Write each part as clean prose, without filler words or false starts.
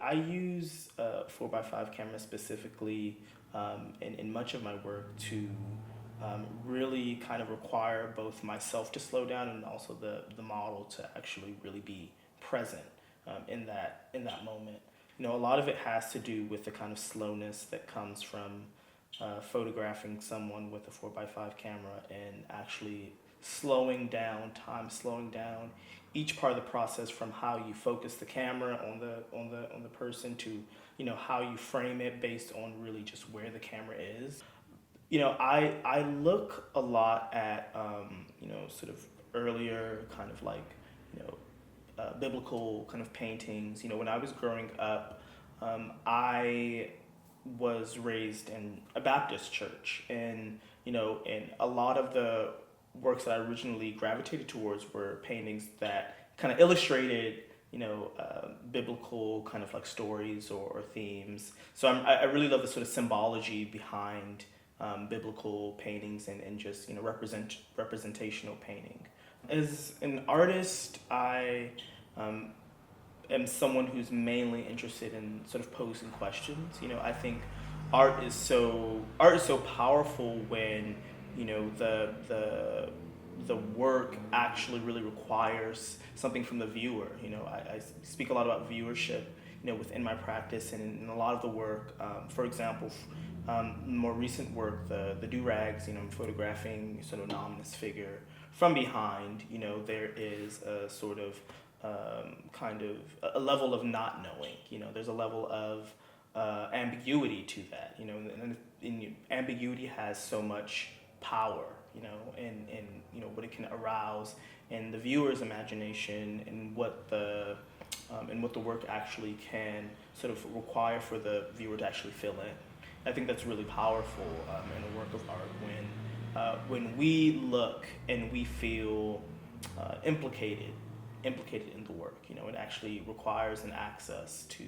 I use a 4x5 camera specifically in much of my work to really kind of require both myself to slow down and also the model to actually really be present in that moment. A lot of it has to do with the kind of slowness that comes from photographing someone with a 4x5 camera and actually slowing down each part of the process from how you focus the camera on the person to how you frame it based on really just where the camera is. I look a lot at sort of earlier kind of like you know biblical kind of paintings. When I was growing up, I was raised in a Baptist church, and a lot of the works that I originally gravitated towards were paintings that kind of illustrated, biblical kind of like stories or themes. So I really love the sort of symbology behind biblical paintings and just representational painting. As an artist, I um, am someone who's mainly interested in sort of posing questions. I think art is so powerful when the work actually really requires something from the viewer. I speak a lot about viewership, within my practice and in a lot of the work. For example, more recent work, the do-rags, I'm photographing sort of an ominous figure from behind. There is a sort of kind of a level of not knowing. There's a level of ambiguity to that. And ambiguity has so much power. And what it can arouse in the viewer's imagination and what the work actually can sort of require for the viewer to actually fill in. I think that's really powerful in a work of art when we look and we feel implicated in the work. It actually requires an access to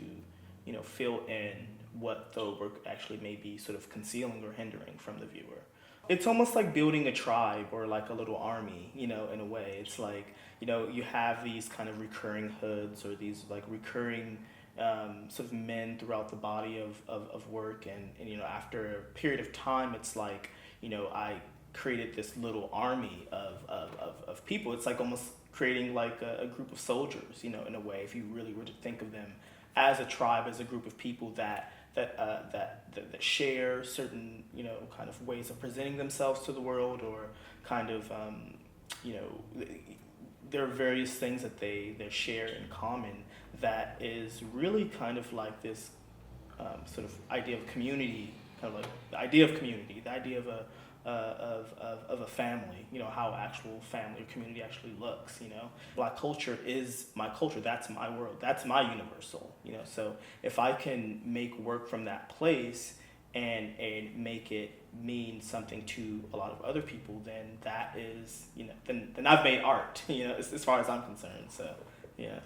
fill in what the work actually may be sort of concealing or hindering from the viewer. It's almost like building a tribe or like a little army, in a way. It's like, you have these kind of recurring hoods or these like recurring sort of men throughout the body of work. And after a period of time, it's like, I created this little army of people. It's like almost creating like a group of soldiers, in a way, if you really were to think of them as a tribe, as a group of people that share certain kind of ways of presenting themselves to the world, or kind of you know there are various things that they share in common that is really kind of like this sort of idea of community, kind of like the idea of community, the idea of a family, how actual family or community actually looks. Black culture is my culture. That's my world. That's my universal. So if I can make work from that place and make it mean something to a lot of other people, then that is, then I've made art, as far as I'm concerned. So, yeah.